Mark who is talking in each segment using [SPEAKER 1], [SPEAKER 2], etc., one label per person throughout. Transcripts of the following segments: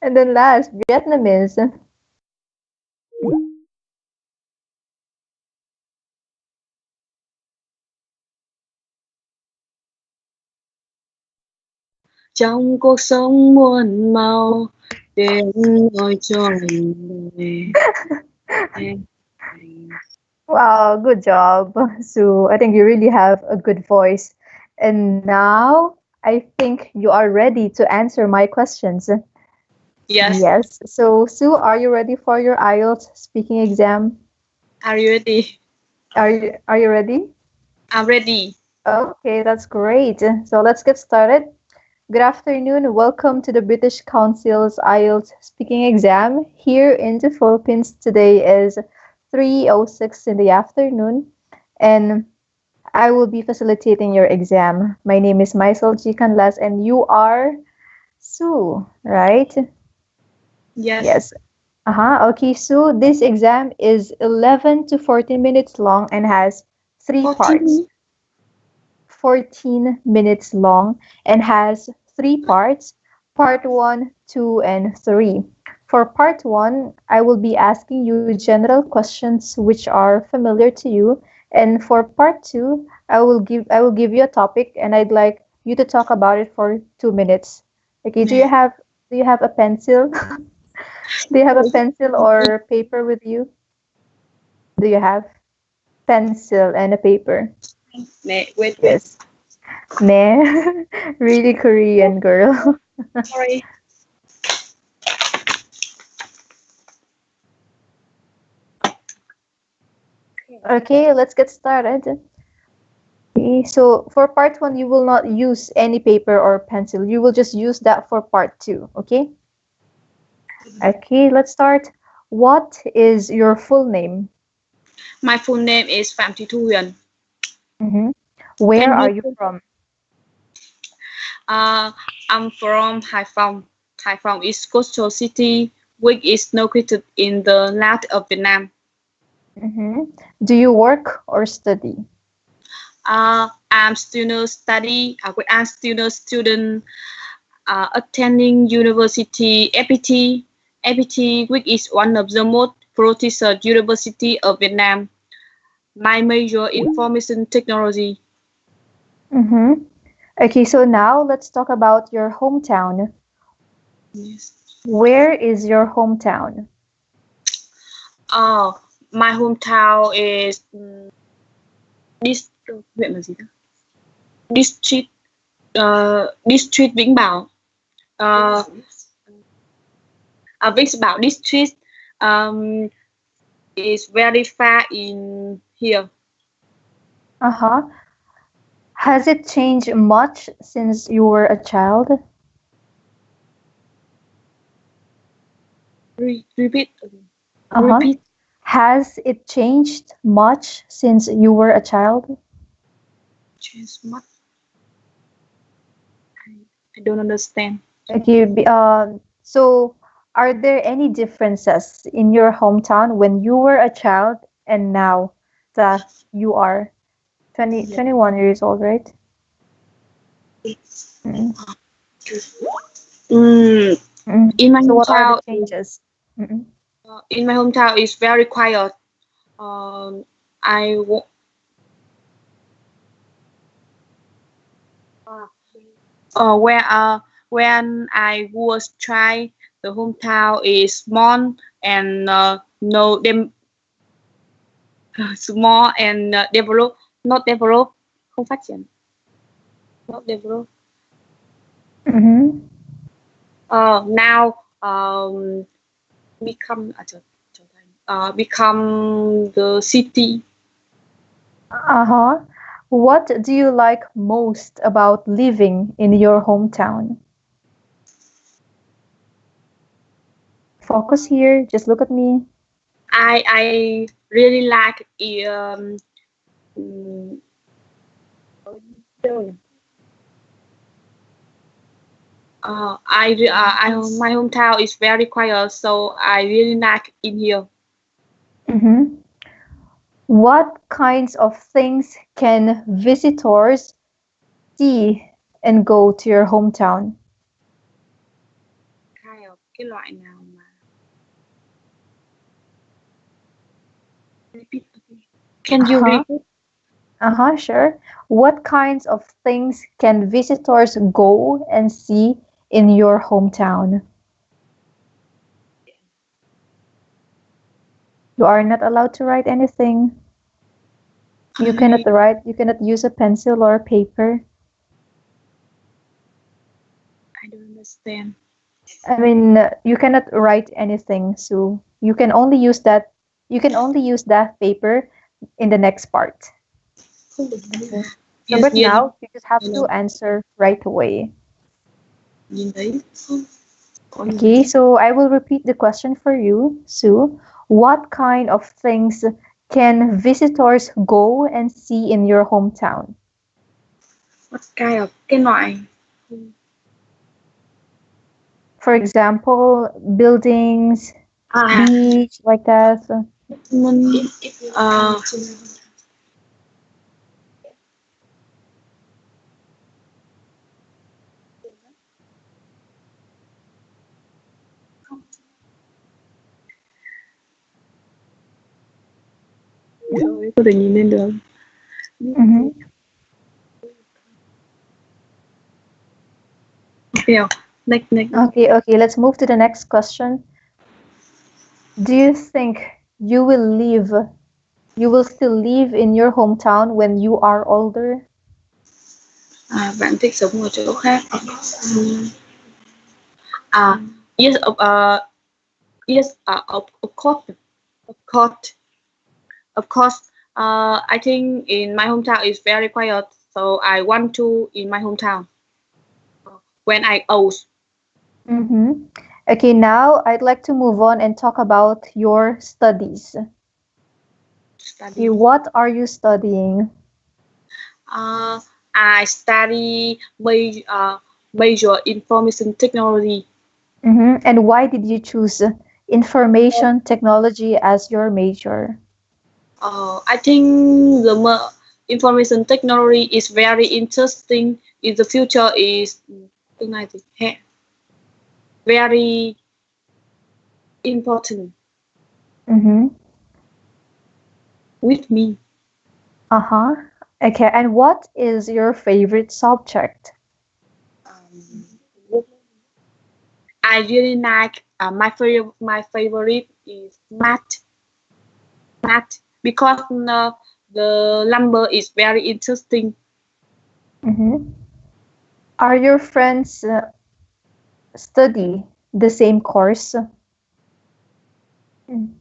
[SPEAKER 1] And then last, Vietnamese.
[SPEAKER 2] Trong cuộc sống muôn màu đến ngồi cho mình đời.
[SPEAKER 1] Wow, good job, Sue. I think you really have a good voice. And now I think you are ready to answer my questions.
[SPEAKER 2] Yes,
[SPEAKER 1] Yes. So, Sue, are you ready for your IELTS speaking exam?
[SPEAKER 2] are you ready?
[SPEAKER 1] Are you ready?
[SPEAKER 2] I'm ready.
[SPEAKER 1] Okay, that's great. So let's get started. Good afternoon. Welcome to the British Council's IELTS speaking exam. Here in the Philippines, today is 3:06 in the afternoon, and I will be facilitating your exam. My name is Maisel G. Canlas, and you are Sue, right?
[SPEAKER 2] Yes.
[SPEAKER 1] Yes. Okay, Sue, this exam is 11 to 14 minutes long and has three parts.
[SPEAKER 2] 14.
[SPEAKER 1] 14 minutes long and has three parts, part 1, 2, and 3. For part 1, I will be asking you general questions which are familiar to you, and for part 2, I will give you a topic and I'd like you to talk about it for 2 minutes. Okay, do you have a pencil? Do you have a pencil or paper with you? Do you have pencil and a paper?
[SPEAKER 2] Wait.
[SPEAKER 1] Yes. Nah, really Korean girl.
[SPEAKER 2] Sorry.
[SPEAKER 1] Okay, let's get started. Okay, so for part one, you will not use any paper or pencil. You will just use that for part two. Okay? Okay, let's start. What is your full name?
[SPEAKER 2] My full name is Phạm Thị Thu Huyền.
[SPEAKER 1] Mm-hmm. Where
[SPEAKER 2] Can
[SPEAKER 1] are
[SPEAKER 2] you?
[SPEAKER 1] you from?
[SPEAKER 2] Uh, I'm from Hải Phòng. Hải Phòng is coastal city, which is located in the north of Vietnam.
[SPEAKER 1] Mm-hmm. Do you work or study?
[SPEAKER 2] I'm student study. I'm student attending university FPT. FPT, which is one of the most prestigious university of Vietnam. My major information technology.
[SPEAKER 1] Mm-hmm. Okay, so now let's talk about your hometown.
[SPEAKER 2] Yes.
[SPEAKER 1] Where is your hometown?
[SPEAKER 2] Oh, my hometown is this huyện là gì ta? District District Vĩnh Bảo. Uh, Vĩnh Bảo District um, is very far in here.
[SPEAKER 1] Uh-huh. Has it changed much since you were a child?
[SPEAKER 2] Repeat.
[SPEAKER 1] Uh-huh.
[SPEAKER 2] Repeat.
[SPEAKER 1] Has it changed much since you were a child?
[SPEAKER 2] Change much. I don't understand.
[SPEAKER 1] Okay, so are there any differences in your hometown when you were a child and now that you are 21 years old, right? Mm,
[SPEAKER 2] Mm, in my
[SPEAKER 1] So what are the
[SPEAKER 2] hometown,
[SPEAKER 1] changes? Mm-mm.
[SPEAKER 2] is very quiet. Um, I wo- where when I was try the hometown is small and no them small and develop not develop không phát triển not develop.
[SPEAKER 1] Mm-hmm.
[SPEAKER 2] Now become become the city.
[SPEAKER 1] Uh-huh. What do you like most about living in your hometown? Focus here, just look at me.
[SPEAKER 2] I really like mm, my hometown is very quiet, so I really like in here.
[SPEAKER 1] Mm-hmm. What kinds of things can visitors see and go to your hometown?
[SPEAKER 2] cái loại nào mà repeat again. Can you
[SPEAKER 1] Uh-huh.
[SPEAKER 2] repeat?
[SPEAKER 1] Uh-huh, sure. What kinds of things can visitors go and see in your hometown? You are not allowed to write anything. You cannot use a pencil or paper.
[SPEAKER 2] I don't understand.
[SPEAKER 1] I mean, you cannot write anything, so you can only use that paper in the next part.
[SPEAKER 2] Không được
[SPEAKER 1] Okay. So,
[SPEAKER 2] Yes,
[SPEAKER 1] but
[SPEAKER 2] yes.
[SPEAKER 1] now you just have to answer right away.
[SPEAKER 2] Nhìn thấy không? Có nhìn
[SPEAKER 1] Okay, so I will repeat the question for you, Sue. What kind of things can visitors go and see in your hometown?
[SPEAKER 2] what kind of cái loại
[SPEAKER 1] For example, buildings,
[SPEAKER 2] à
[SPEAKER 1] beach, like that.
[SPEAKER 2] mình rồi có thể nhìn lên được.
[SPEAKER 1] Mhm.
[SPEAKER 2] Okay, next.
[SPEAKER 1] Okay, let's move to the next question. Do you think you you will still live in your hometown when you are older?
[SPEAKER 2] Bạn thích sống ở chỗ khác. À, yes, yes, of course, of course, of course. I think in my hometown is very quiet, so I want to in my hometown when I old.
[SPEAKER 1] Mm-hmm. Okay, now I'd like to move on and talk about your studies. Okay,
[SPEAKER 2] Study.
[SPEAKER 1] what are you studying?
[SPEAKER 2] I study major information technology.
[SPEAKER 1] Mm-hmm. And why did you choose information technology as your major?
[SPEAKER 2] I think information technology is very interesting. In the future is tương lai thì very important
[SPEAKER 1] Mm-hmm.
[SPEAKER 2] with me.
[SPEAKER 1] Uh-huh. Okay, and what is your favorite subject?
[SPEAKER 2] I really like my favorite is math because the number is very interesting.
[SPEAKER 1] Mm-hmm. Are your friends study the same course? Mm.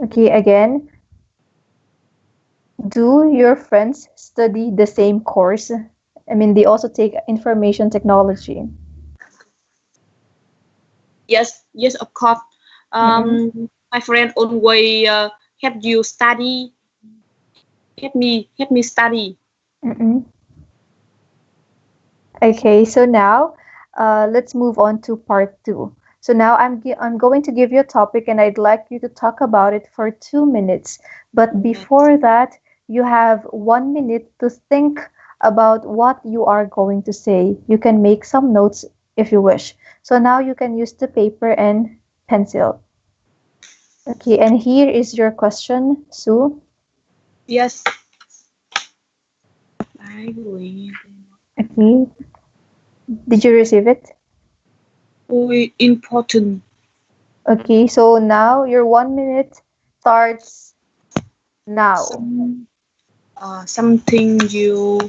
[SPEAKER 1] Okay, again, do your friends study the same course? I mean, they also take information technology.
[SPEAKER 2] Yes, of course.
[SPEAKER 1] Mm-mm.
[SPEAKER 2] My friend always help me study.
[SPEAKER 1] Mm-mm. Okay, so now let's move on to part two. So now I'm going to give you a topic and I'd like you to talk about it for 2 minutes. But before that, you have 1 minute to think about what you are going to say. You can make some notes if you wish. So now you can use the paper and pencil. Okay, and here is your question, Sue.
[SPEAKER 2] Yes. Đấy, gửi
[SPEAKER 1] Okay, did you receive it?
[SPEAKER 2] very important.
[SPEAKER 1] Okay, so now your 1 minute starts now.
[SPEAKER 2] Something you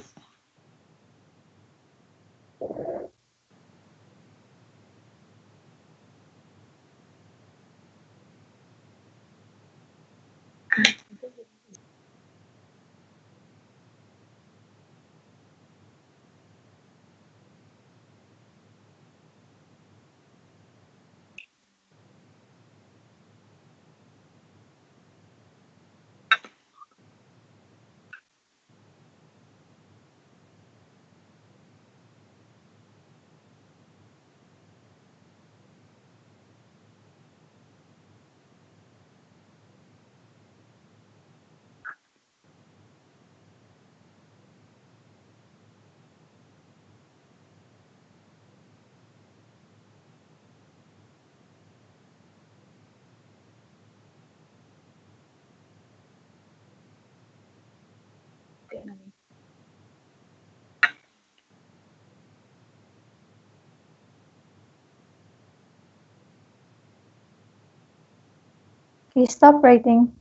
[SPEAKER 1] Okay, stop writing.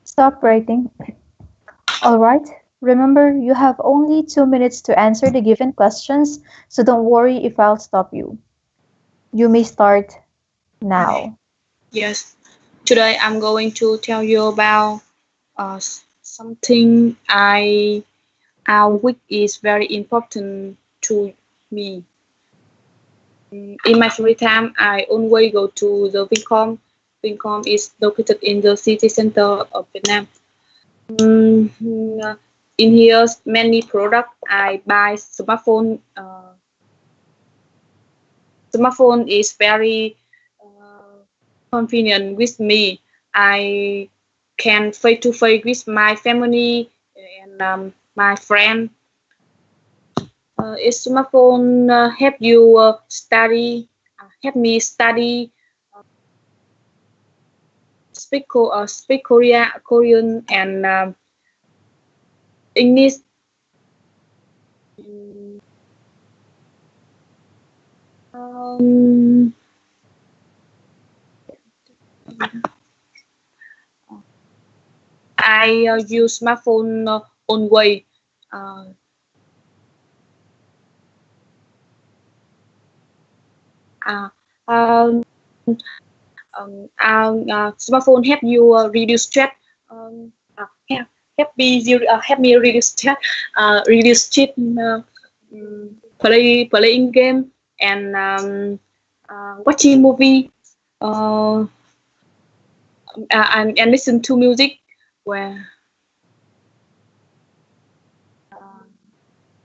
[SPEAKER 1] Stop writing. All right. Remember, you have only 2 minutes to answer the given questions, so don't worry if I'll stop you. You may start
[SPEAKER 2] Okay.
[SPEAKER 1] now.
[SPEAKER 2] Yes. Today I'm going to tell you about something which is very important to me. In my free time, I always go to the Vincom. Vincom is located in the city center of Vietnam. Mm, in here, many products I buy. Smartphone is very convenient with me. I can face to face with my family and my friend. Is smartphone help you study? Help me study, speak Korean and English. Um, I use smartphone always. Uh, uh, um, Smartphone help you reduce stress. Help me reduce stress. Reduce stress. Playing game and watching movie. Uh, and listen to music. Where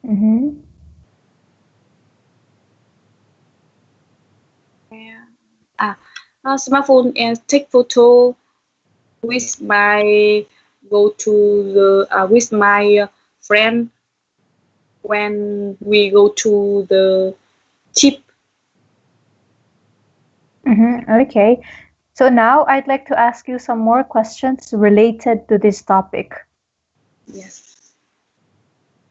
[SPEAKER 1] Mm-hmm.
[SPEAKER 2] uh, smartphone and take photo with my go to the with my friend when we go to the trip.
[SPEAKER 1] Mm-hmm. Okay. So now I'd like to ask you some more questions related to this topic.
[SPEAKER 2] Yes.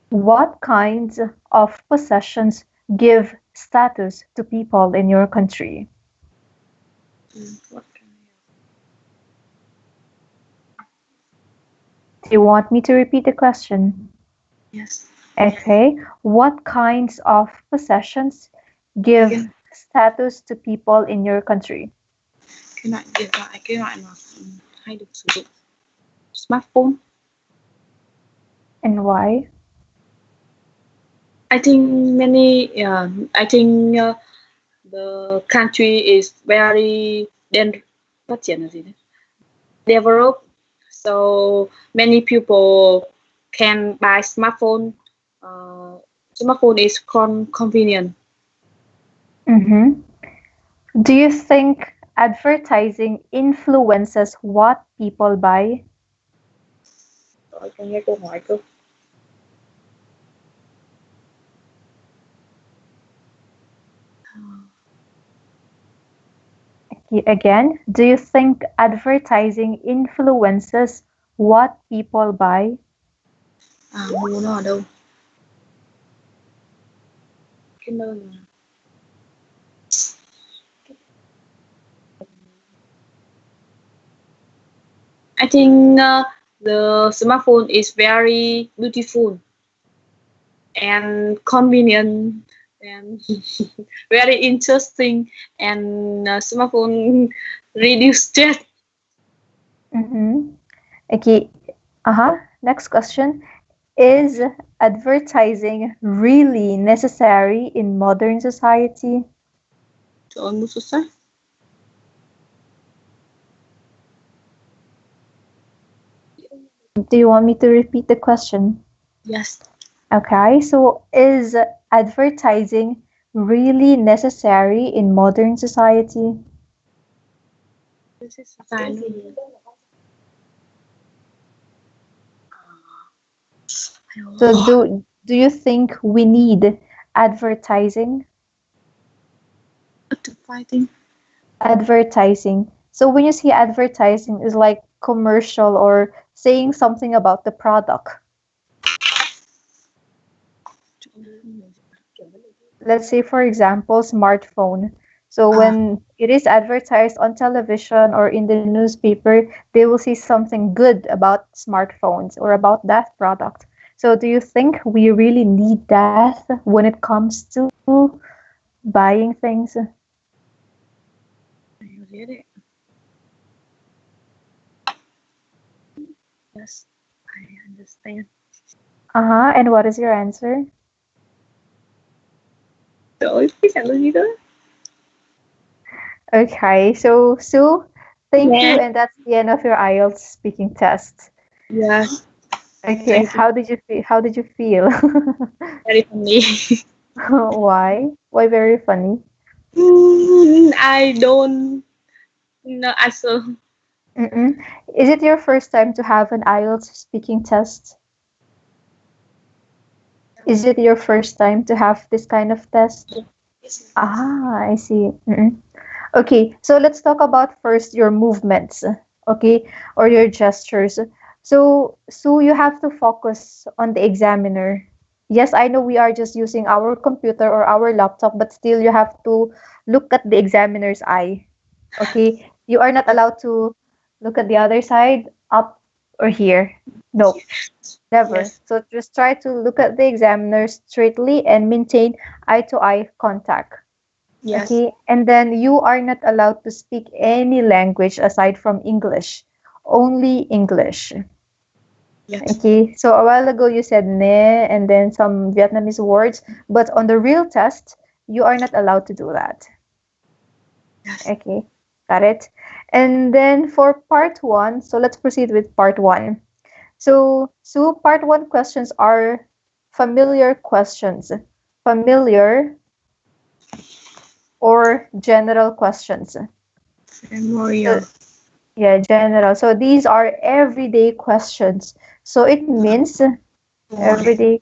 [SPEAKER 1] What kinds of possessions give status to people in your country?
[SPEAKER 2] What
[SPEAKER 1] Do you want me to repeat the question?
[SPEAKER 2] yes.
[SPEAKER 1] Okay. What kinds of possessions give
[SPEAKER 2] Again,
[SPEAKER 1] status to people in your country?
[SPEAKER 2] cái loại mà hay được sử dụng smartphone.
[SPEAKER 1] And why?
[SPEAKER 2] I think many. I think the country is very phát triển là gì đấy? Developed, so many people can buy smartphone. Uh, Smartphone is convenient.
[SPEAKER 1] Mm-hmm. Do you think advertising influences what people buy?
[SPEAKER 2] Rồi, con nghe câu hỏi cơ.
[SPEAKER 1] Again, do you think advertising influences what people buy?
[SPEAKER 2] Mua nó ở đâu? Cái nơi mà I think the smartphone is very beautiful and convenient and very interesting and smartphone reduce stress.
[SPEAKER 1] Mm-hmm. Okay. Uh-huh. Next question. Is advertising really necessary in modern society?
[SPEAKER 2] Trời ơi, mua xuất sắc.
[SPEAKER 1] Do you want me to repeat the question?
[SPEAKER 2] Yes.
[SPEAKER 1] Okay, so is advertising really necessary in modern society?
[SPEAKER 2] This is fine.
[SPEAKER 1] So do you think we need advertising?
[SPEAKER 2] Fighting.
[SPEAKER 1] Advertising. So when you see advertising is like commercial or saying something about the product. Let's say for example, smartphone. So
[SPEAKER 2] Uh,
[SPEAKER 1] when it is advertised on television or in the newspaper, they will see something good about smartphones or about that product. So do you think we really need that when it comes to buying things?
[SPEAKER 2] you get it. Yes, I understand.
[SPEAKER 1] Uh-huh. And what is your answer?
[SPEAKER 2] Rồi, cái trả lời gì đó?
[SPEAKER 1] Okay, so Sue, thank you,
[SPEAKER 2] Yeah.
[SPEAKER 1] and that's the end of your IELTS speaking test.
[SPEAKER 2] Yes.
[SPEAKER 1] Okay,
[SPEAKER 2] Thank you.
[SPEAKER 1] how did you feel? How did you feel?
[SPEAKER 2] Very funny.
[SPEAKER 1] Why? Why very funny?
[SPEAKER 2] I don't know answer.
[SPEAKER 1] Mm-mm. Is it your first time to have an IELTS speaking test? Is it your first time to have this kind of test? Ah, I see. Mm-mm. Okay, so let's talk about first your movements, okay, or your gestures. So you have to focus on the examiner. Yes, I know we are just using our computer or our laptop, but still you have to look at the examiner's eye. Okay, you are not allowed to look at the other side, up or here. Nope, never.
[SPEAKER 2] Yes.
[SPEAKER 1] So just try to look at the examiner straightly and maintain eye to eye contact.
[SPEAKER 2] Yes.
[SPEAKER 1] Okay, and then you are not allowed to speak any language aside from English, only English.
[SPEAKER 2] Yes.
[SPEAKER 1] Okay, so a while ago you said ne and then some Vietnamese words, but on the real test, you are not allowed to do that.
[SPEAKER 2] Yes.
[SPEAKER 1] Okay, got it. And then for part one, so let's proceed with part one. So part one questions are familiar questions, familiar or general questions. So,
[SPEAKER 2] Memorial.
[SPEAKER 1] yeah, general. So these are everyday questions. So it means everyday.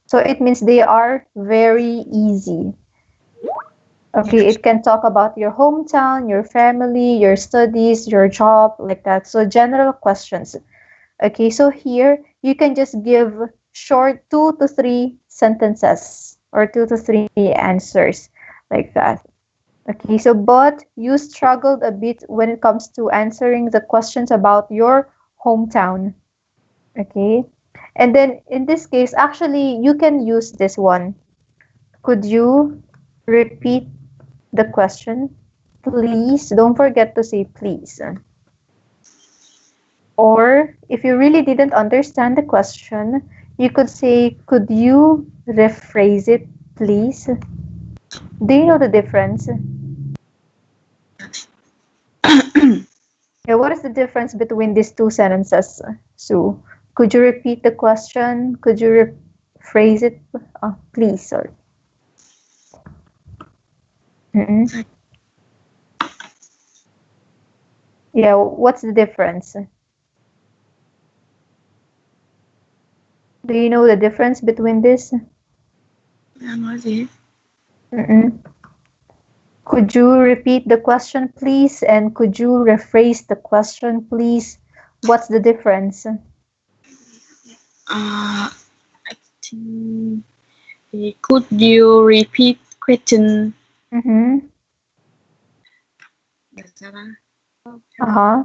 [SPEAKER 1] So it means they are very easy. Okay,
[SPEAKER 2] Yes.
[SPEAKER 1] it can talk about your hometown, your family, your studies, your job, like that. So general questions. Okay, so here you can just give short 2 to 3 sentences or 2 to 3 answers like that. Okay, so but you struggled a bit when it comes to answering the questions about your hometown. Okay, and then in this case, actually, you can use this one. Could you repeat the question? Please don't forget to say please. Or if you really didn't understand the question, you could say, could you rephrase it, please? Do you know the difference? Yeah, what is the difference between these two sentences, Sue? Could you repeat the question? Could you rephrase it, please? Sorry. Mm-mm. Yeah, what's the difference? Do you know the difference between this?
[SPEAKER 2] Em nói gì?
[SPEAKER 1] Mm-mm. Could you repeat the question, please? And could you rephrase the question, please? What's the difference?
[SPEAKER 2] I think, could you repeat question?
[SPEAKER 1] Mm-hmm.
[SPEAKER 2] Là sao ta?
[SPEAKER 1] Uh-huh.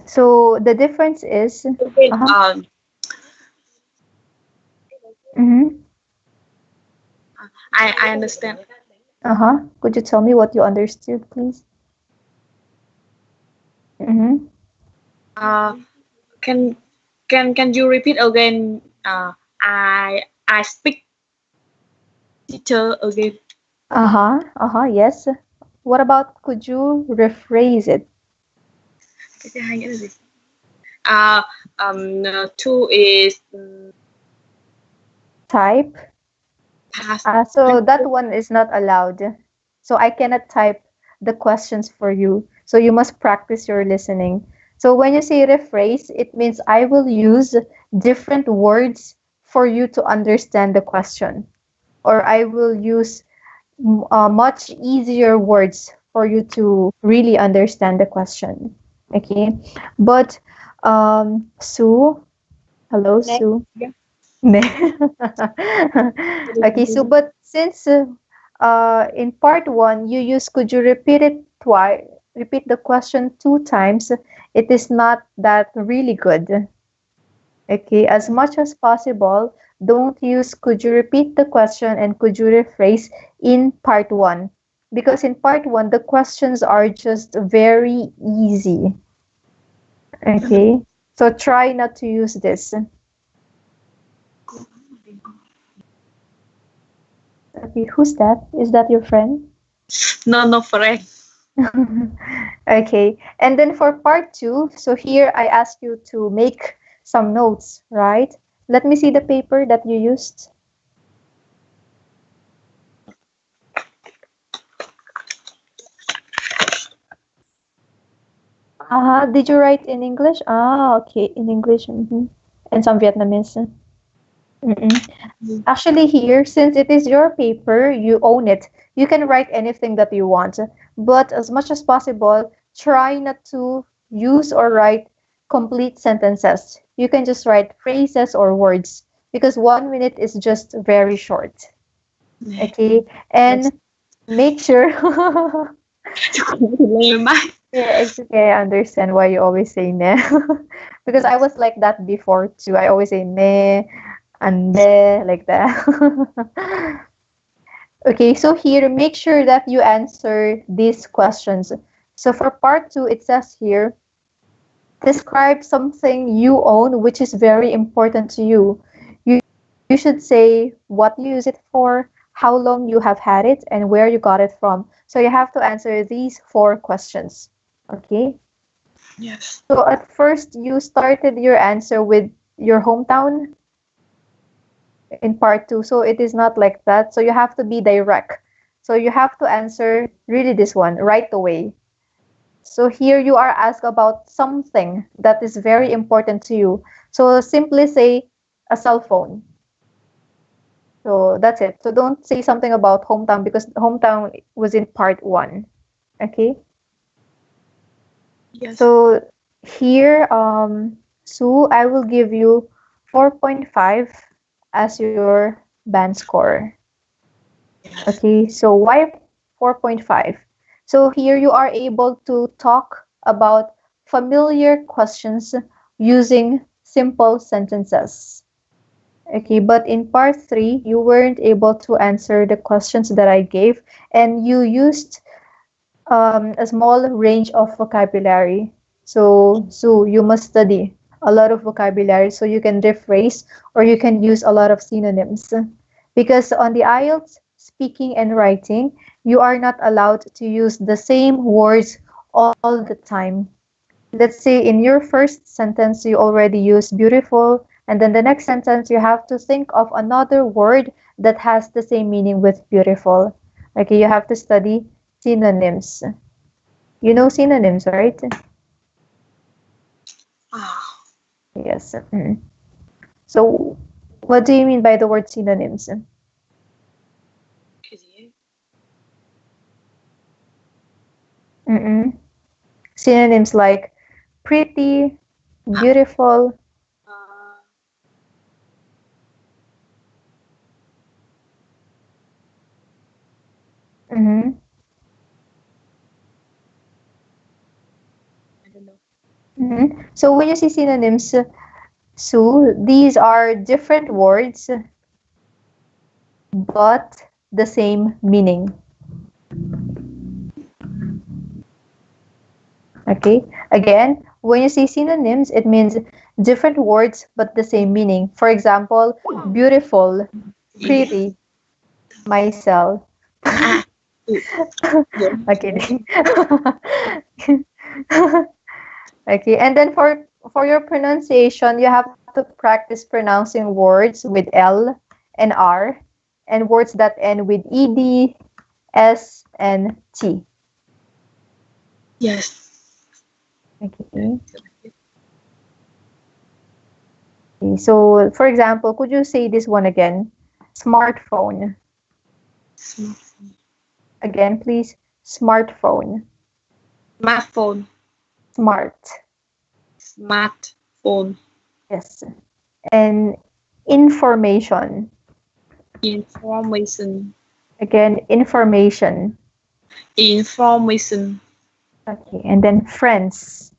[SPEAKER 1] So the difference is,
[SPEAKER 2] Okay.
[SPEAKER 1] uh-huh. Mm-hmm.
[SPEAKER 2] I understand.
[SPEAKER 1] Uh-huh. Could you tell me what you understood, please? Mm-hmm.
[SPEAKER 2] Uh, can can you repeat again? I speak teacher again.
[SPEAKER 1] Uh-huh. Uh-huh. Yes. What about could you rephrase it?
[SPEAKER 2] Cái thứ hai nghĩa là gì? Two is
[SPEAKER 1] Type.
[SPEAKER 2] past.
[SPEAKER 1] So that one is not allowed. So I cannot type the questions for you. So you must practice your listening. So when you say rephrase, it means I will use different words for you to understand the question. Or I will use much easier words for you to really understand the question. Okay. But Sue, hello,
[SPEAKER 2] Next.
[SPEAKER 1] Sue.
[SPEAKER 2] Yeah.
[SPEAKER 1] Okay, so but since in part one you use could you repeat it twice, repeat the question two times, it is not that really good. Okay, as much as possible, don't use could you repeat the question and could you rephrase in part one. Because in part one, the questions are just very easy. Okay, so try not to use this. Okay, who's that? Is that your friend?
[SPEAKER 2] No, no, friend.
[SPEAKER 1] Okay, and then for part two, so here I ask you to make some notes, right? Let me see the paper that you used. Did you write in English? Okay, in English, and some Vietnamese. Mm-mm. Actually, here, since it is your paper, you own it. You can write anything that you want, but as much as possible, try not to use or write complete sentences. You can just write phrases or words because 1 minute is just very short. Okay,
[SPEAKER 2] Yes.
[SPEAKER 1] and make sure.
[SPEAKER 2] Never mind.
[SPEAKER 1] Yeah, exactly. I understand why you always say ne. Because I was like that before too. I always say ne, ande, like that. Okay, so here, make sure that you answer these questions. So for part two, it says here, describe something you own which is very important to you. You should say what you use it for, how long you have had it, and where you got it from. So you have to answer these four questions. Okay?
[SPEAKER 2] Yes.
[SPEAKER 1] So at first, you started your answer with your hometown in part two. So it is not like that. So you have to be direct. So you have to answer really this one right away. So here you are asked about something that is very important to you. So simply say a cell phone. So that's it. So don't say something about hometown because hometown was in part one. Okay.
[SPEAKER 2] Yes.
[SPEAKER 1] So here, Sue, I will give you 4.5 as your band score.
[SPEAKER 2] Yes.
[SPEAKER 1] Okay, so why 4.5? So here you are able to talk about familiar questions using simple sentences. Okay, but in part three, you weren't able to answer the questions that I gave, and you used a small range of vocabulary. So you must study a lot of vocabulary so you can rephrase or you can use a lot of synonyms. Because on the IELTS, speaking and writing, you are not allowed to use the same words all the time. Let's say in your first sentence, you already use beautiful, and then the next sentence, you have to think of another word that has the same meaning with beautiful. Okay, you have to study synonyms. You know synonyms, right?
[SPEAKER 2] Ah.
[SPEAKER 1] Yes. So, what do you mean by the word synonyms?
[SPEAKER 2] Okay.
[SPEAKER 1] Mm-mm. Synonyms like pretty, beautiful.
[SPEAKER 2] Uh,
[SPEAKER 1] Mm-hmm.
[SPEAKER 2] I don't know.
[SPEAKER 1] Mm-hmm. So, when you see synonyms, Sue, these are different words but the same meaning. Okay. Again, when you see synonyms, it means different words but the same meaning. For example, beautiful, pretty, myself.
[SPEAKER 2] Ah. Yes.
[SPEAKER 1] Okay. Okay. And then for your pronunciation, you have to practice pronouncing words with L and R and words that end with ed, s, and t.
[SPEAKER 2] Yes.
[SPEAKER 1] Okay. Okay. So, for example, could you say this one again? Smartphone. Again, please. Smartphone.
[SPEAKER 2] Smartphone.
[SPEAKER 1] Smart.
[SPEAKER 2] Smartphone.
[SPEAKER 1] Yes. And Information.
[SPEAKER 2] Information.
[SPEAKER 1] Again, information.
[SPEAKER 2] Information.
[SPEAKER 1] Okay, and then friends.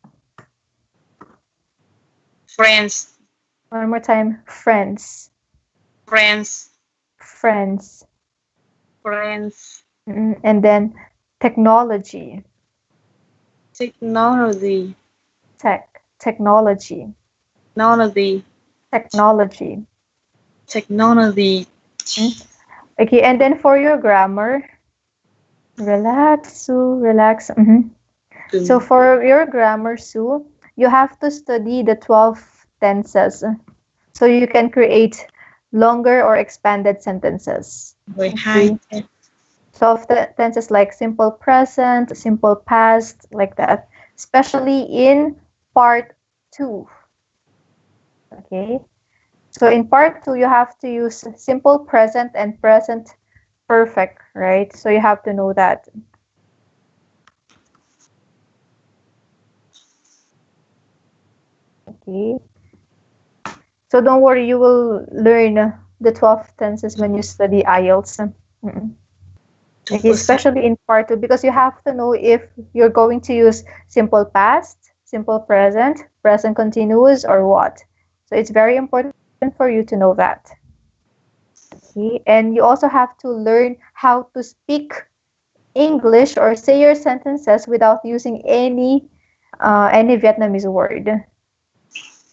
[SPEAKER 2] Friends.
[SPEAKER 1] One more time, friends.
[SPEAKER 2] Friends.
[SPEAKER 1] Friends.
[SPEAKER 2] Friends.
[SPEAKER 1] And then technology.
[SPEAKER 2] Technology.
[SPEAKER 1] Technology.
[SPEAKER 2] Technology.
[SPEAKER 1] Technology.
[SPEAKER 2] Technology.
[SPEAKER 1] Okay, and then for your grammar, relax, Sue, relax. So for your grammar, Sue, you have to study the 12 tenses so you can create longer or expanded sentences.
[SPEAKER 2] 12
[SPEAKER 1] 12 tenses like simple present, simple past, like that, especially in part 2. Okay, so in part 2, you have to use simple present and present perfect, right? So you have to know that. Okay. So don't worry, you will learn the 12 tenses when you study IELTS. Okay,
[SPEAKER 2] 2%.
[SPEAKER 1] especially in part 2, because you have to know if you're going to use simple past, simple present, present continuous, or what. So it's very important for you to know that. Okay, and you also have to learn how to speak English or say your sentences without using any Vietnamese word.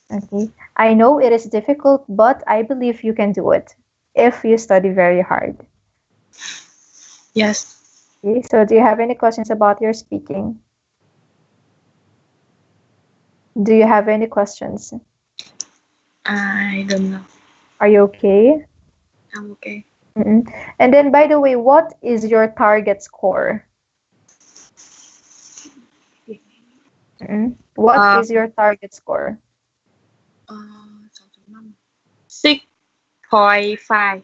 [SPEAKER 1] Okay, I know it is difficult, but I believe you can do it if you study very hard.
[SPEAKER 2] Yes.
[SPEAKER 1] Okay, so do you have any questions about your speaking? Do you have any questions?
[SPEAKER 2] I don't know.
[SPEAKER 1] Are you okay?
[SPEAKER 2] I'm okay.
[SPEAKER 1] And then, by the way, what is your target score? What
[SPEAKER 2] Uh,
[SPEAKER 1] is your target score?
[SPEAKER 2] 6.5.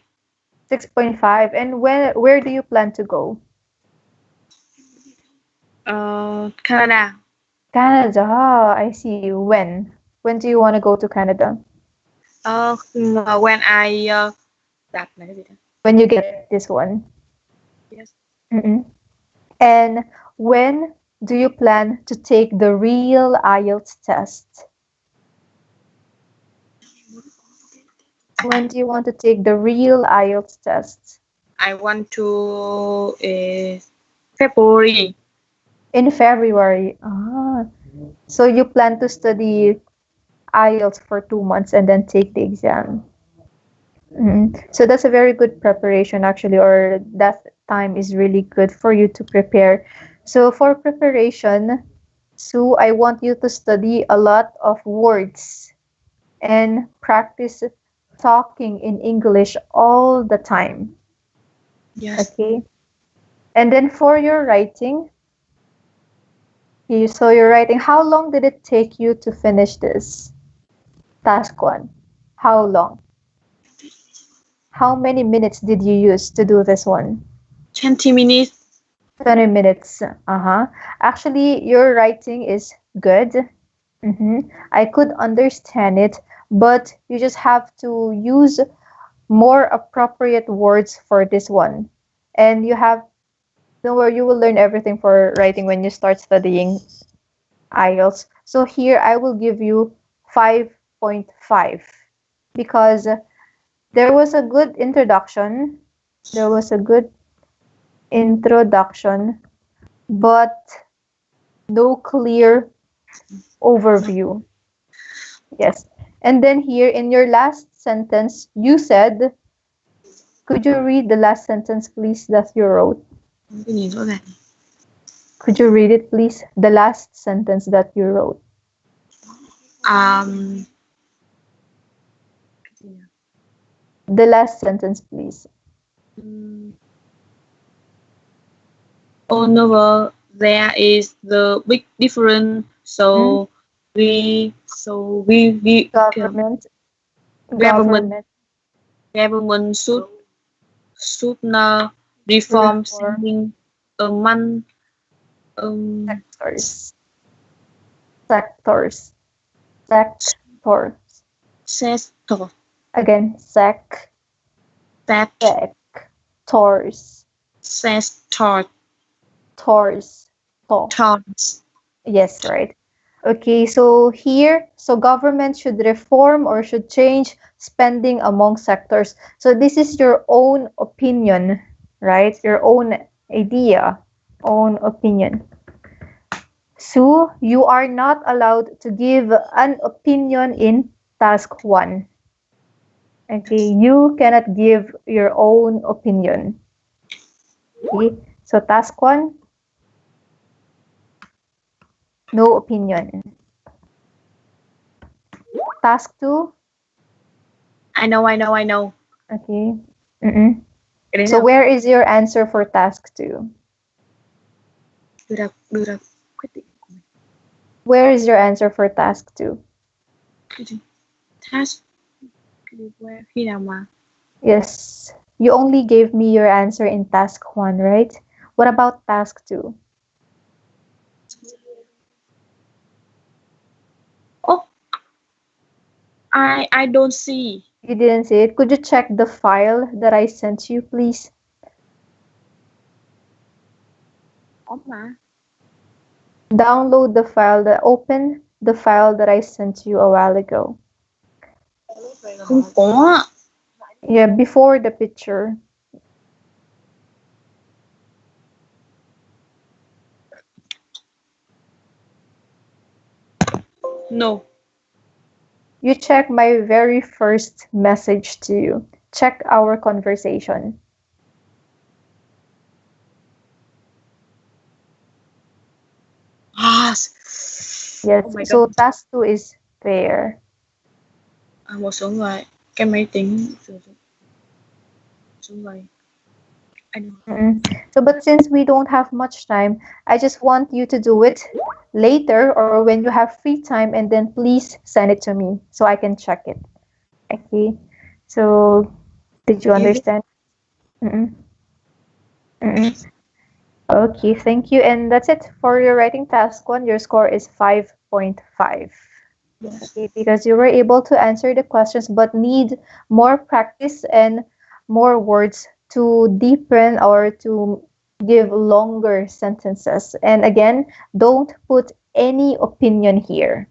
[SPEAKER 1] 6.5. And where do you plan to go?
[SPEAKER 2] Canada.
[SPEAKER 1] Canada. Ah, I see. When? When do you want to go to Canada?
[SPEAKER 2] When I đạt là cái gì đó?
[SPEAKER 1] When you get this one.
[SPEAKER 2] Yes.
[SPEAKER 1] And when do you plan to take the real IELTS test? When do you want to take the real IELTS test?
[SPEAKER 2] I want to February.
[SPEAKER 1] In February. Ah, so you plan to study IELTS for 2 months and then take the exam. So that's a very good preparation, actually, or that time is really good for you to prepare. So for preparation, Sue, I want you to study a lot of words and practice talking in English all the time.
[SPEAKER 2] Yes.
[SPEAKER 1] Okay. And then for your writing, so you're writing, how long did it take you to finish this? Task one. How long? How many minutes did you use to do this one?
[SPEAKER 2] 20 minutes.
[SPEAKER 1] 20 minutes. Actually, your writing is good. I could understand it, but you just have to use more appropriate words for this one. And don't worry, you will learn everything for writing when you start studying IELTS. So here I will give you 5.5 because there was a good introduction. There was a good introduction, but no clear overview. Yes. And then here in your last sentence, you said, could you read the last sentence, please, that you wrote?
[SPEAKER 2] Cái nhìn rõ ràng.
[SPEAKER 1] Could you read it, please? The last sentence that you wrote. The last sentence, please.
[SPEAKER 2] Oh no, there is the big difference. So we
[SPEAKER 1] Government
[SPEAKER 2] government should reform
[SPEAKER 1] reform
[SPEAKER 2] sending a month
[SPEAKER 1] sectors. Sectors. Sectors.
[SPEAKER 2] sector.
[SPEAKER 1] Again, sec,
[SPEAKER 2] Set.
[SPEAKER 1] sec, tors,
[SPEAKER 2] Says. Tort.
[SPEAKER 1] tors, to.
[SPEAKER 2] Torts.
[SPEAKER 1] Yes, right. Okay, so here, so government should reform or should change spending among sectors. So this is your own opinion, right? Your own idea, own opinion. So you are not allowed to give an opinion in task 1. Okay, you cannot give your own opinion. Okay, so task 1, no opinion. Task 2,
[SPEAKER 2] I know.
[SPEAKER 1] okay. Mm-mm.
[SPEAKER 2] Cái đấy
[SPEAKER 1] So
[SPEAKER 2] nào?
[SPEAKER 1] where is your answer for task 2?
[SPEAKER 2] Đưa ra quyết định của mình.
[SPEAKER 1] Where is your answer for task 2?
[SPEAKER 2] Cái gì? Task. Khi nào mà?
[SPEAKER 1] Yes, you only gave me your answer in task 1, right? What about task 2?
[SPEAKER 2] Oh, I don't see.
[SPEAKER 1] You didn't see it. Could you check the file that I sent you, please?
[SPEAKER 2] Có mà.
[SPEAKER 1] Download the file open the file that I sent you a while ago.
[SPEAKER 2] Không có.
[SPEAKER 1] Yeah, before the picture.
[SPEAKER 2] No.
[SPEAKER 1] You check my very first message to you. Check our conversation.
[SPEAKER 2] Ah.
[SPEAKER 1] Yes,
[SPEAKER 2] Oh my
[SPEAKER 1] so
[SPEAKER 2] God.
[SPEAKER 1] task 2 is there.
[SPEAKER 2] Một số người cái máy tính sử dụng. Một số người. I know.
[SPEAKER 1] So, but since we don't have much time, I just want you to do it later or when you have free time, and then please send it to me so I can check it. Okay. So, did you understand? Mm-mm. Mm-mm. Okay, thank you. And that's it for your writing task 1. Your score is 5.5.
[SPEAKER 2] Yes.
[SPEAKER 1] Okay, because you were able to answer the questions but need more practice and more words to deepen or to give longer sentences. And again, don't put any opinion here.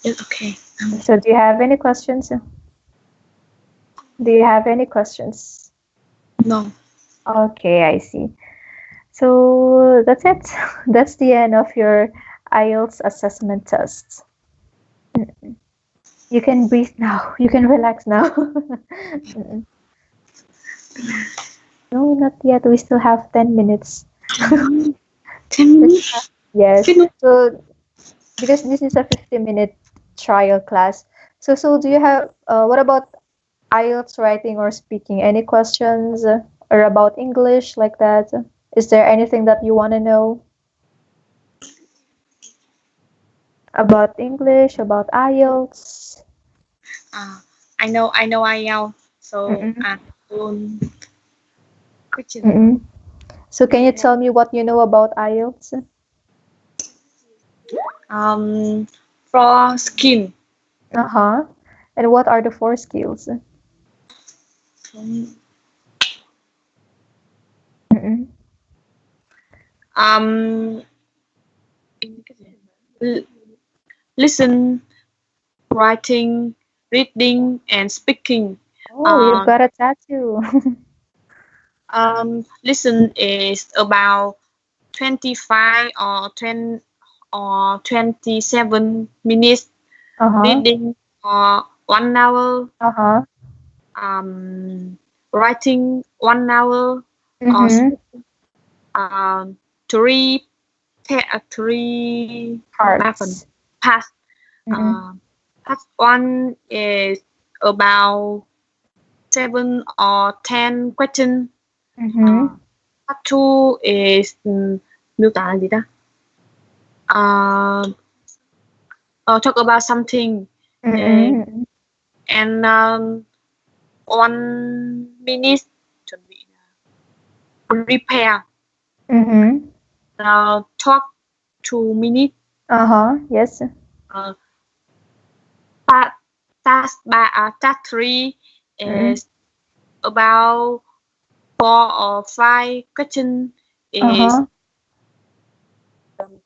[SPEAKER 2] It's okay.
[SPEAKER 1] So, do you have any questions? Do you have any questions?
[SPEAKER 2] No.
[SPEAKER 1] Okay, I see. So that's it. That's the end of your IELTS assessment test. You can breathe now. You can relax now. No, not yet. We still have 10 minutes.
[SPEAKER 2] 10 minutes?
[SPEAKER 1] Yes. So because this is a 50-minute trial class. So do you have what about IELTS writing or speaking? Any questions or about English like that? Is there anything that you want to know about English, about IELTS?
[SPEAKER 2] I know IELTS. So
[SPEAKER 1] Mm-mm.
[SPEAKER 2] I don't question.
[SPEAKER 1] Mm-mm. So can you tell me what you know about IELTS?
[SPEAKER 2] For skin.
[SPEAKER 1] Uh-huh. And what are the 4 skills? Mm-mm.
[SPEAKER 2] Listen, writing, reading, and speaking.
[SPEAKER 1] Oh, you've got a tattoo.
[SPEAKER 2] Listen is about 25 or 20 or 27 minutes.
[SPEAKER 1] Uh-huh.
[SPEAKER 2] Reading 1 hour.
[SPEAKER 1] Uh-huh.
[SPEAKER 2] Writing 1 hour.
[SPEAKER 1] Mm-hmm.
[SPEAKER 2] Three
[SPEAKER 1] Parts.
[SPEAKER 2] Part
[SPEAKER 1] Mm-mm.
[SPEAKER 2] part 1 is about 7 or 10 questions.
[SPEAKER 1] Mm-hmm.
[SPEAKER 2] Part 2 is miêu tả là gì ta? Talk about something.
[SPEAKER 1] Mm-mm.
[SPEAKER 2] And 1 minute chuẩn bị prepare.
[SPEAKER 1] Mm-hmm.
[SPEAKER 2] Talk 2 minutes.
[SPEAKER 1] Uh-huh. Yes.
[SPEAKER 2] Part task 3
[SPEAKER 1] Mm-hmm.
[SPEAKER 2] is about 4 or 5 questions is
[SPEAKER 1] Uh-huh.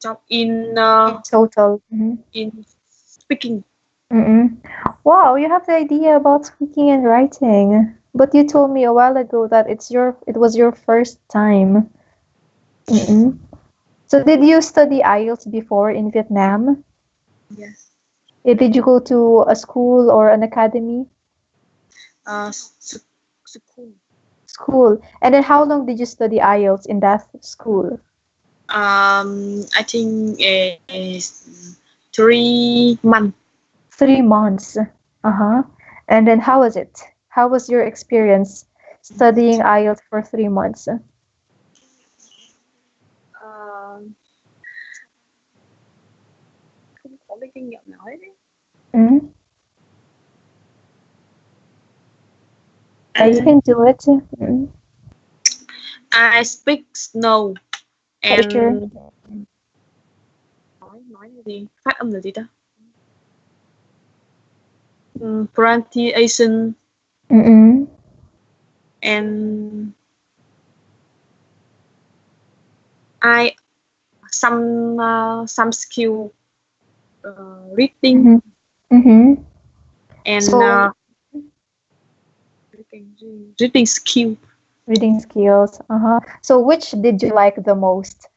[SPEAKER 2] job in
[SPEAKER 1] In total. Mm-hmm.
[SPEAKER 2] in speaking.
[SPEAKER 1] Mm-mm. Wow, you have the idea about speaking and writing. But you told me a while ago that it was your first time. Mm-mm. So did you study IELTS before in Vietnam?
[SPEAKER 2] Yes.
[SPEAKER 1] Did you go to a school or an academy?
[SPEAKER 2] School.
[SPEAKER 1] School. And then how long did you study IELTS in that school?
[SPEAKER 2] I think is 3 months.
[SPEAKER 1] 3 months. Uh-huh. And then how was it? How was your experience studying IELTS for 3 months?
[SPEAKER 2] Um, Không có cái kinh nghiệm nào hết ấy.
[SPEAKER 1] Mm? You
[SPEAKER 2] And
[SPEAKER 1] can do it. Mm.
[SPEAKER 2] I speak snow
[SPEAKER 1] Are you sure?
[SPEAKER 2] and nói là gì? Phát âm là gì ta? Pronunciation
[SPEAKER 1] Mm-mm.
[SPEAKER 2] and I some skill reading
[SPEAKER 1] Mm-hmm. Mm-hmm.
[SPEAKER 2] and
[SPEAKER 1] So
[SPEAKER 2] reading skill.
[SPEAKER 1] reading skills. Uh-huh. So which did you like the most?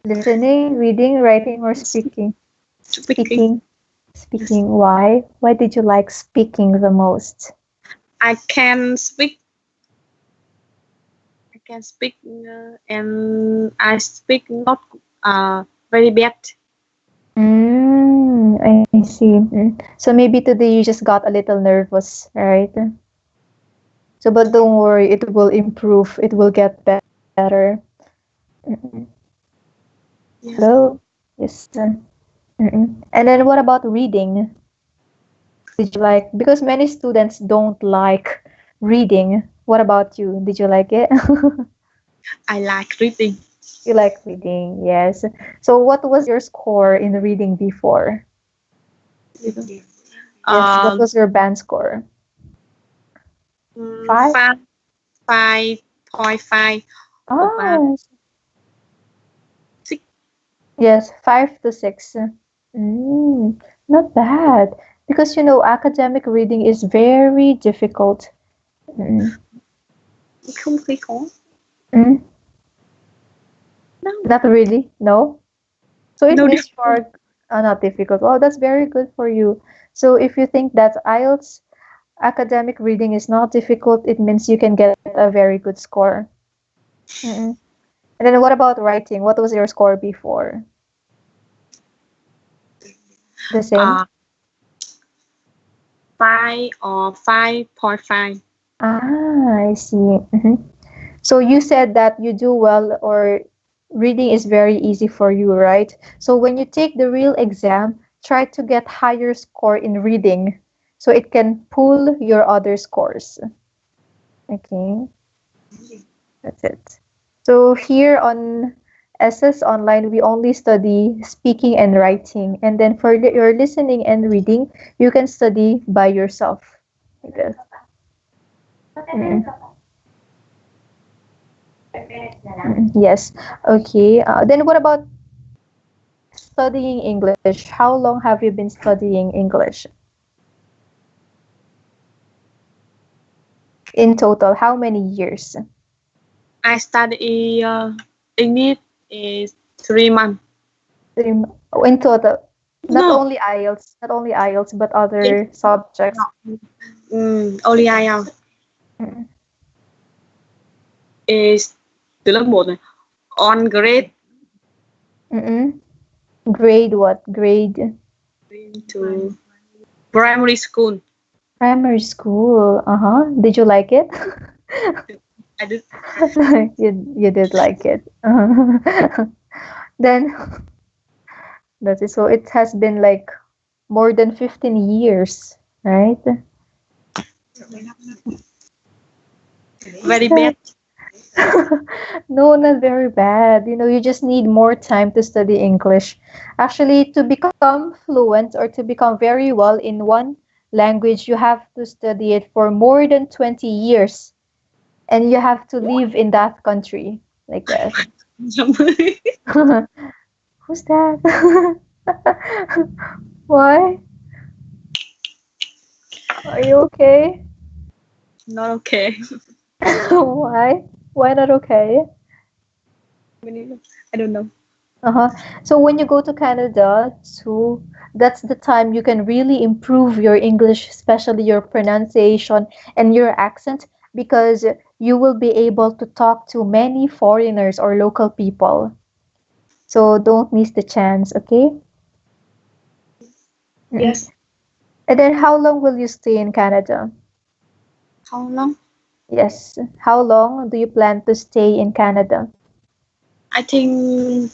[SPEAKER 1] Listening, reading, writing, or speaking?
[SPEAKER 2] Speaking.
[SPEAKER 1] Speaking. Speaking. Why? Why did you like speaking the most?
[SPEAKER 2] I can speak. I can speak and I speak not very bad.
[SPEAKER 1] I see. So maybe today you just got a little nervous, right? So, but don't worry, it will improve. It will get better. Mm-mm.
[SPEAKER 2] Yes.
[SPEAKER 1] Hello? Yes. And then what about reading? Did you like, because many students don't like reading. What about you? Did you like it?
[SPEAKER 2] I like reading.
[SPEAKER 1] You like reading, yes. So what was your score in reading before? Yes, what
[SPEAKER 2] Um,
[SPEAKER 1] was your band score? Five?
[SPEAKER 2] 5.5 over
[SPEAKER 1] Ah,
[SPEAKER 2] 6.
[SPEAKER 1] yes, 5 to 6. Not bad. Because academic reading is very difficult. Mm,
[SPEAKER 2] Không thấy khó.
[SPEAKER 1] mm,
[SPEAKER 2] No,
[SPEAKER 1] not really, no. So it
[SPEAKER 2] no
[SPEAKER 1] means you
[SPEAKER 2] difficult.
[SPEAKER 1] are not difficult. Oh, that's very good for you. So if you think that IELTS academic reading is not difficult, it means you can get a very good score. Mm-mm. And then what about writing? What was your score before? The same?
[SPEAKER 2] Uh, 5 or 5.5.
[SPEAKER 1] Ah, I see. So you said that you do well or reading is very easy for you, right? So when you take the real exam, try to get higher score in reading so it can pull your other scores. Okay, that's it. So here on SS Online, we only study speaking and writing. And then for your listening and reading, you can study by yourself. Like this. Mm. Yes. Okay. Then what about studying English? How long have you been studying English? In total, how many years?
[SPEAKER 2] I study English is 3 months.
[SPEAKER 1] In total, not
[SPEAKER 2] No,
[SPEAKER 1] only IELTS, but
[SPEAKER 2] it's
[SPEAKER 1] other subjects.
[SPEAKER 2] not. Only IELTS
[SPEAKER 1] Mm.
[SPEAKER 2] is từ lớp 1 này. On grade
[SPEAKER 1] Mm-mm. Grade what? Grade
[SPEAKER 2] to primary school.
[SPEAKER 1] primary school. Uh-huh. Did you like it?
[SPEAKER 2] I did.
[SPEAKER 1] You did like it. Uh-huh. Then that's it. So it has been like more than 15 years, right?
[SPEAKER 2] Very bad.
[SPEAKER 1] No, not very bad. You just need more time to study English. Actually, to become fluent or to become very well in one language, you have to study it for more than 20 years and you have to live in that country like that. Who's that? Why? Are you okay?
[SPEAKER 2] Not okay.
[SPEAKER 1] Why? Why not okay?
[SPEAKER 2] I don't know.
[SPEAKER 1] Uh-huh. So when you go to Canada, so that's the time you can really improve your English, especially your pronunciation and your accent, because you will be able to talk to many foreigners or local people. So don't miss the chance, okay? Mm-mm.
[SPEAKER 2] Yes.
[SPEAKER 1] And then how long will you stay in Canada?
[SPEAKER 2] How long?
[SPEAKER 1] Yes. How long do you plan to stay in Canada?
[SPEAKER 2] I think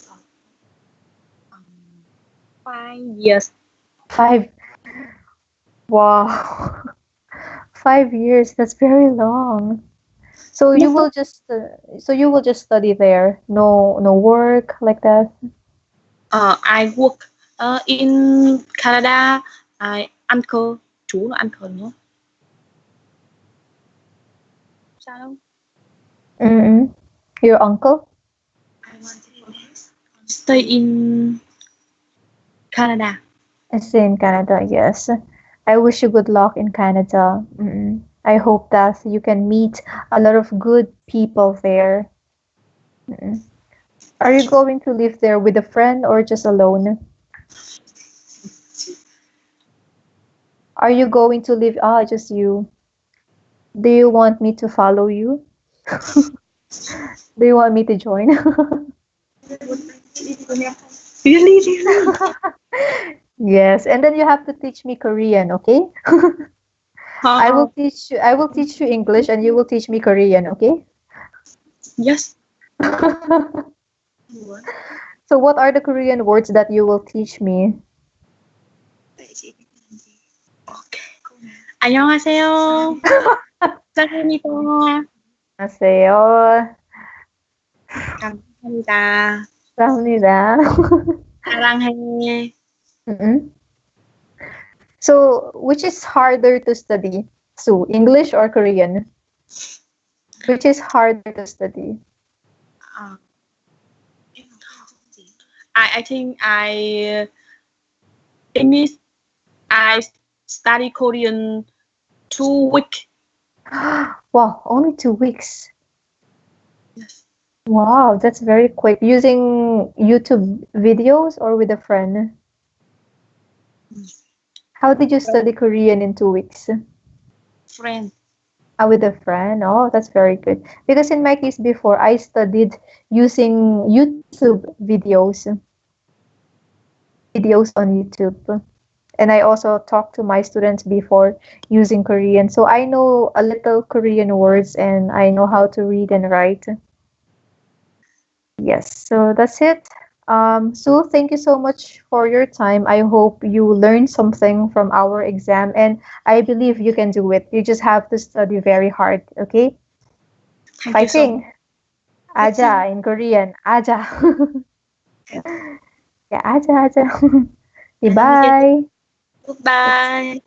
[SPEAKER 2] 5 years.
[SPEAKER 1] 5. Wow. 5 years. That's very long. So you
[SPEAKER 2] Yes.
[SPEAKER 1] will just study there. No work like that.
[SPEAKER 2] I work in Canada. I uncle, chú là uncle đúng không? Sao đâu?
[SPEAKER 1] Mm-mm. Your uncle
[SPEAKER 2] Stay in Canada.
[SPEAKER 1] is in Canada. Yes. I wish you good luck in Canada. Mm-mm. I hope that you can meet a lot of good people there. Mm-mm. Are you going to live there with a friend or just alone? Are you going to live? Ah, just you. Do you want me to follow you? Do you want me to join?
[SPEAKER 2] Really, really.
[SPEAKER 1] Yes, and then you have to teach me Korean, okay?
[SPEAKER 2] Uh,
[SPEAKER 1] I will teach you English and you will teach me Korean, okay?
[SPEAKER 2] yes.
[SPEAKER 1] So what are the Korean words that you will teach me?
[SPEAKER 2] Okay. 안녕하세요. 사랑합니다.
[SPEAKER 1] 안녕하세요.
[SPEAKER 2] 감사합니다.
[SPEAKER 1] 감사합니다.
[SPEAKER 2] 사랑해.
[SPEAKER 1] Mm-mm. So, which is harder to study? So, English or Korean? Which is harder to study?
[SPEAKER 2] Uh, I think I English. I study Korean 2 week.
[SPEAKER 1] Wow, only 2 weeks.
[SPEAKER 2] Yes.
[SPEAKER 1] Wow, that's very quick. Using YouTube videos or with a friend? How did you study Korean in 2 weeks?
[SPEAKER 2] Friend.
[SPEAKER 1] With a friend. Oh, that's very good. Because in my case before, I studied using YouTube videos on YouTube. And I also talked to my students before using Korean. So I know a little Korean words and I know how to read and write. Yes, so that's it. So thank you so much for your time. I hope you learned something from our exam, and I believe you can do it. You just have to study very hard, okay?
[SPEAKER 2] Thank you so much.
[SPEAKER 1] Fighting! Aja in Korean. Aja. Yeah, aja, aja. Okay, bye.
[SPEAKER 2] Goodbye.